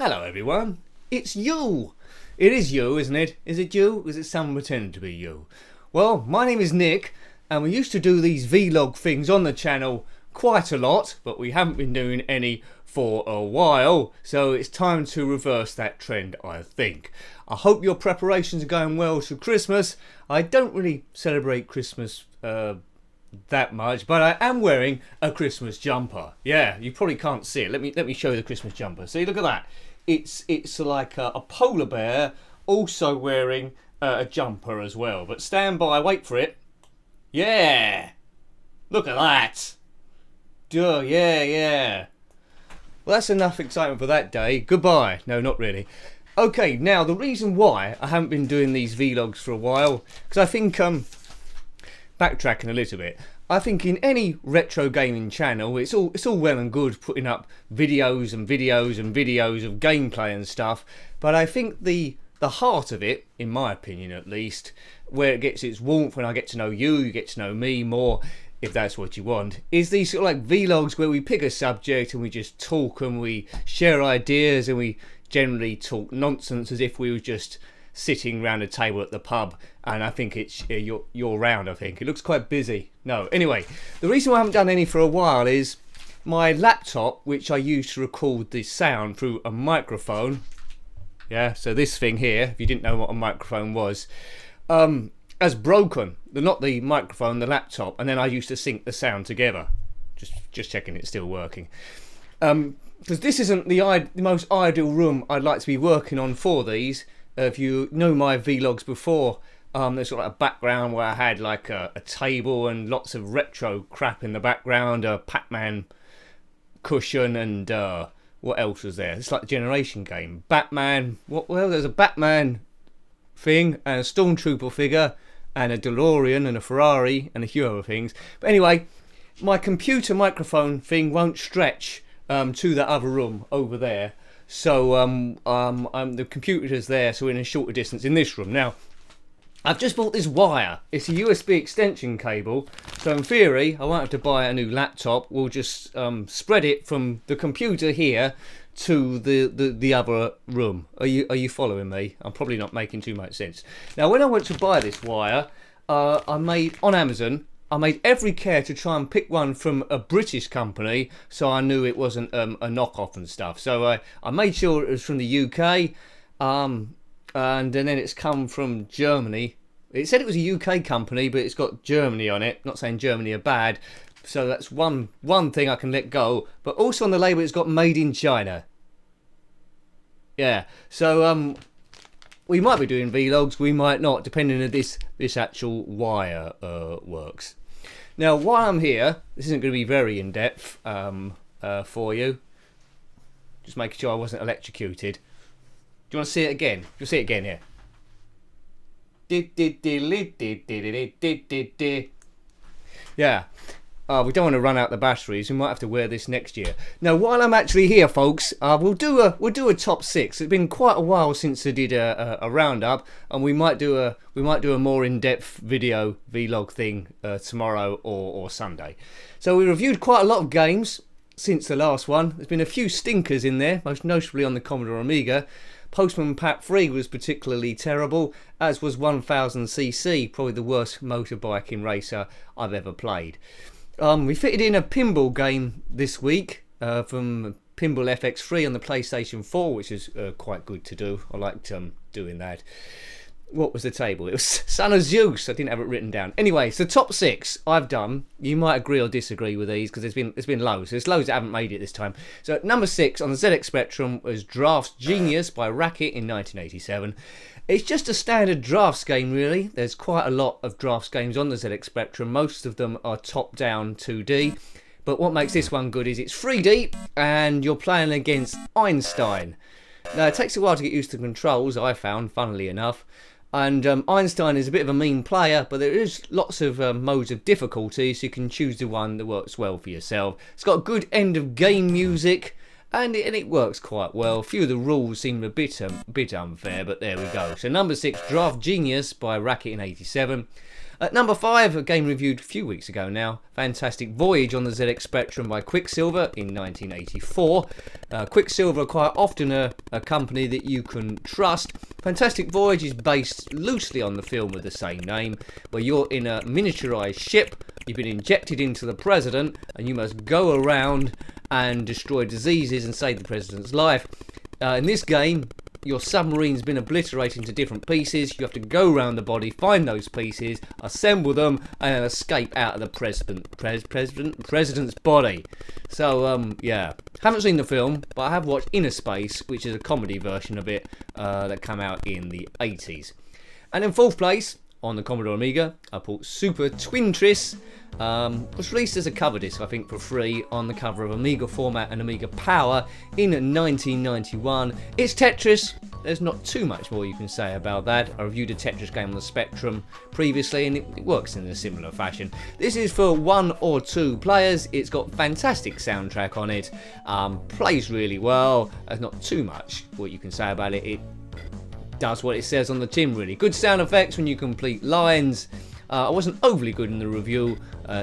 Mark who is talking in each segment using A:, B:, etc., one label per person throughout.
A: Hello everyone, it's you! It is you, isn't it? Is it you? Is it someone pretending to be you? Well, my name is Nick, and we used to do these vlog things on the channel quite a lot, but we haven't been doing any for a while, so it's time to reverse that trend, I think. I hope your preparations are going well for Christmas. I don't really celebrate Christmas that much, but I am wearing a Christmas jumper. Yeah, you probably can't see it. Let me show you the Christmas jumper. See, look at that. It's like a polar bear also wearing a jumper as well. But stand by, wait for it. Yeah, look at that. Duh, yeah. Well, that's enough excitement for that day. Goodbye. No, not really. Okay, now the reason why I haven't been doing these vlogs for a while, because I think backtracking a little bit, I think in any retro gaming channel, it's all well and good putting up videos and videos and videos of gameplay and stuff, but I think the heart of it, in my opinion at least, where it gets its warmth when I get to know you, you get to know me more, if that's what you want, is these sort of like vlogs where we pick a subject and we just talk and we share ideas and we generally talk nonsense as if we were just sitting round a table at the pub. And I think it's your round. I think it looks quite busy. No, anyway, the reason why I haven't done any for a while is my laptop, which I use to record the sound through a microphone. Yeah, so this thing here, if you didn't know what a microphone was, has broken. Not the microphone, the laptop, and then I used to sync the sound together. Just checking it's still working. Because this isn't the most ideal room I'd like to be working on for these. If you know my vlogs before, there's sort of like a background where I had like a table and lots of retro crap in the background, a Pac-Man cushion, and what else was there? It's like a generation game. Batman. Well, there's a Batman thing and a Stormtrooper figure and a DeLorean and a Ferrari and a few other things. But anyway, my computer microphone thing won't stretch to the other room over there. So the computer's there, so we're in a shorter distance in this room. Now, I've just bought this wire. It's a USB extension cable. So in theory, I won't have to buy a new laptop. We'll just spread it from the computer here to the other room. Are you following me? I'm probably not making too much sense. Now, when I went to buy this wire, I made on Amazon. I made every care to try and pick one from a British company, so I knew it wasn't a knockoff and stuff. So I made sure it was from the UK, and then it's come from Germany. It said it was a UK company, but it's got Germany on it. Not saying Germany are bad, so that's one thing I can let go. But also on the label, it's got made in China. Yeah, so we might be doing vlogs, we might not, depending on this actual wire works. Now, while I'm here, this isn't going to be very in-depth for you. Just making sure I wasn't electrocuted. Do you want to see it again? You'll see it again here. Yeah. We don't want to run out the batteries. We might have to wear this next year. Now, while I'm actually here, folks, we'll do a top 6. It's been quite a while since I did a roundup, and we might do a more in-depth video vlog thing tomorrow or Sunday. So we reviewed quite a lot of games since the last one. There's been a few stinkers in there, most notably on the Commodore Amiga. Postman Pat 3 was particularly terrible, as was 1000cc, probably the worst motorbiking racer I've ever played. We fitted in a pinball game this week from Pinball FX3 on the PlayStation 4, which is quite good to do. I liked doing that. What was the table? It was Son of Zeus. I didn't have it written down. Anyway, so top 6 I've done. You might agree or disagree with these because there's been loads. There's loads that haven't made it this time. So at number 6 on the ZX Spectrum was Drafts Genius by Racket in 1987. It's just a standard drafts game, really. There's quite a lot of drafts games on the ZX Spectrum. Most of them are top-down 2D. But what makes this one good is it's 3D and you're playing against Einstein. Now, it takes a while to get used to the controls, I found, funnily enough. And Einstein is a bit of a mean player, but there is lots of modes of difficulty, so you can choose the one that works well for yourself. It's got good end of game music, and it works quite well. A few of the rules seem a bit unfair, but there we go. So number 6, Draft Genius by Racket in 87. At number 5, a game reviewed a few weeks ago now, Fantastic Voyage on the ZX Spectrum by Quicksilver in 1984. Quicksilver are quite often a company that you can trust. Fantastic Voyage is based loosely on the film of the same name, where you're in a miniaturised ship, you've been injected into the president, and you must go around and destroy diseases and save the president's life. In this game, your submarine's been obliterated into different pieces. You have to go around the body, find those pieces, assemble them, and then escape out of the president's body. So, yeah. Haven't seen the film, but I have watched Inner Space, which is a comedy version of it that came out in the 80s. And in 4th place, on the Commodore Amiga, I bought Super Twintris. Was released as a cover disc, I think, for free on the cover of Amiga Format and Amiga Power in 1991. It's Tetris. There's not too much more you can say about that. I reviewed a Tetris game on the Spectrum previously, and it works in a similar fashion. This is for 1 or 2 players. It's got fantastic soundtrack on it. Plays really well. There's not too much what you can say about it. It does what it says on the tin, really. Good sound effects when you complete lines. I wasn't overly good in the review,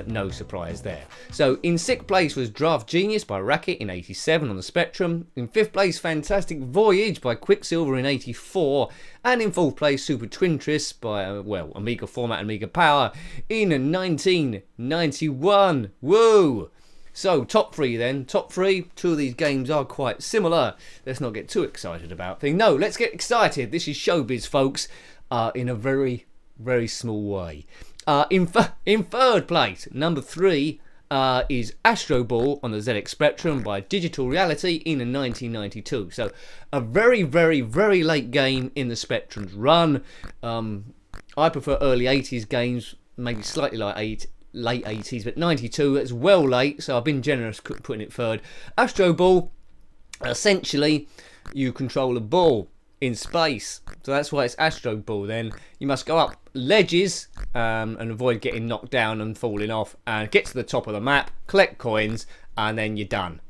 A: no surprise there. So in 6th place was Draft Genius by Racket in 87 on the Spectrum. In 5th place, Fantastic Voyage by Quicksilver in 84. And in 4th place, Super Twintris by, Amiga Format and Amiga Power in 1991. Woo! So, top 3 then. Top 3, 2 of these games are quite similar. Let's not get too excited about things. No, let's get excited. This is showbiz, folks, in a very, very small way. In 3rd place, number 3, is Astro Ball on the ZX Spectrum by Digital Reality in 1992. So, a very, very, very late game in the Spectrum's run. I prefer early 80s games, maybe slightly like late 80s, but 92, that's well late, so I've been generous putting it 3rd. Astro Ball, essentially, you control a ball in space, so that's why it's Astro Ball then. You must go up ledges and avoid getting knocked down and falling off, and get to the top of the map, collect coins, and then you're done.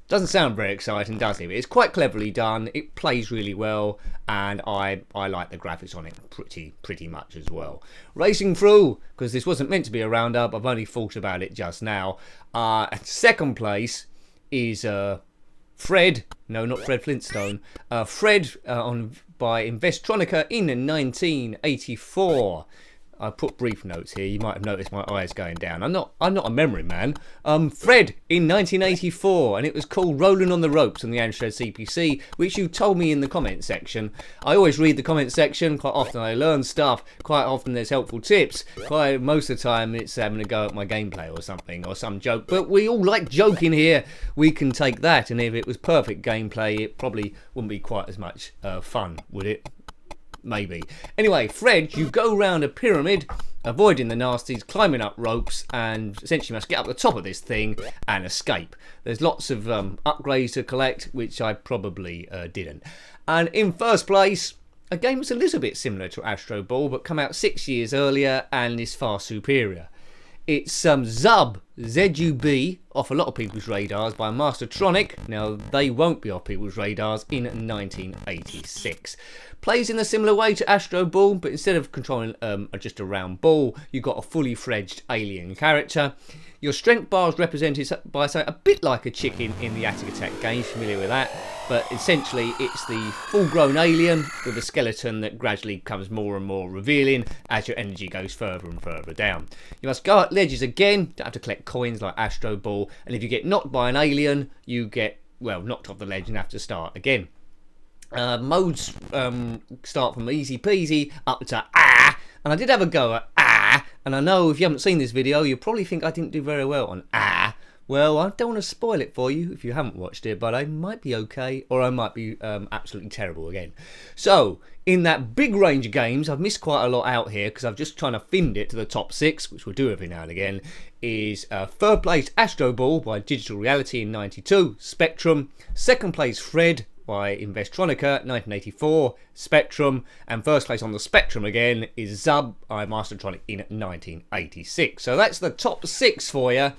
A: Doesn't sound very exciting, does it? But it's quite cleverly done. It plays really well, and I like the graphics on it pretty much as well. Racing through, because this wasn't meant to be a roundup. I've only thought about it just now. 2nd place is Fred. No, not Fred Flintstone. Fred by Investronica in 1984. I put brief notes here. You might have noticed my eyes going down. I'm not a memory man. Fred in 1984, and it was called Rolling on the Ropes on the Amstrad CPC, which you told me in the comment section. I always read the comment section. Quite often I learn stuff. Quite often there's helpful tips. Most of the time it's having a go at my gameplay or something, or some joke. But we all like joking here. We can take that, and if it was perfect gameplay, it probably wouldn't be quite as much fun, would it? Maybe. Anyway, Fred, you go round a pyramid, avoiding the nasties, climbing up ropes, and essentially must get up the top of this thing and escape. There's lots of upgrades to collect, which I probably didn't. And in 1st place, a game that's a little bit similar to Astro Ball, but come out 6 years earlier and is far superior. It's Zub, Z-U-B, off a lot of people's radars by Mastertronic. Now, they won't be off people's radars in 1986. Plays in a similar way to Astro Ball, but instead of controlling just a round ball, you've got a fully fledged alien character. Your strength bar is represented by something a bit like a chicken in the Attic Attack game, familiar with that, but essentially it's the full-grown alien with a skeleton that gradually becomes more and more revealing as your energy goes further and further down. You must go up ledges again, don't have to collect coins like Astro Ball, and if you get knocked by an alien, you get, knocked off the ledge and have to start again. Modes start from easy peasy up to and I did have a go at and I know if you haven't seen this video you probably think I didn't do very well on well, I don't want to spoil it for you if you haven't watched it, but I might be okay or I might be absolutely terrible again. So in that big range of games, I've missed quite a lot out here because I've just trying to find it to the top 6, which we'll do every now and again, is 3rd place Astro Ball by Digital Reality in 92, Spectrum. 2nd place Fred by Investronica, 1984, Spectrum, and 1st place on the Spectrum again is Zub by Mastertronic in 1986. So that's the top 6 for you.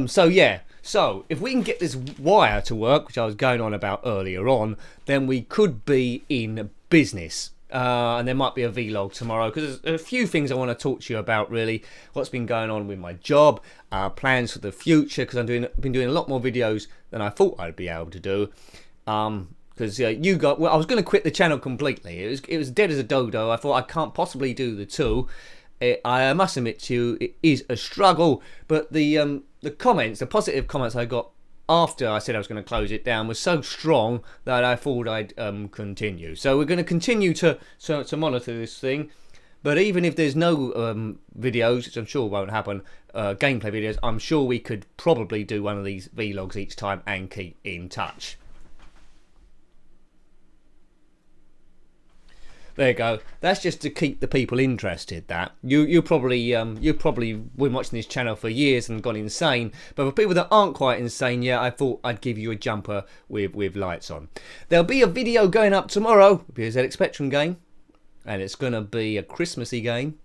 A: So yeah, So if we can get this wire to work, which I was going on about earlier on, then we could be in business. And there might be a vlog tomorrow because there's a few things I want to talk to you about, really. What's been going on with my job, plans for the future, because I've been doing a lot more videos than I thought I'd be able to do. Because I was going to quit the channel completely. It was dead as a dodo. I thought I can't possibly do the two. I must admit to you, it is a struggle. But the comments, the positive comments I got after I said I was going to close it down was so strong that I thought I'd continue. So we're going to continue to monitor this thing. But even if there's no videos, which I'm sure won't happen, gameplay videos, I'm sure we could probably do one of these vlogs each time and keep in touch. There you go. That's just to keep the people interested. That you probably been watching this channel for years and gone insane. But for people that aren't quite insane yet, I thought I'd give you a jumper with lights on. There'll be a video going up tomorrow. It'll be a ZX Spectrum game, and it's gonna be a Christmassy game.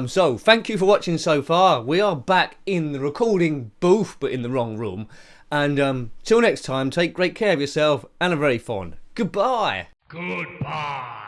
A: So thank you for watching so far. We are back in the recording booth, but in the wrong room. And till next time, take great care of yourself and a very fond goodbye. Goodbye.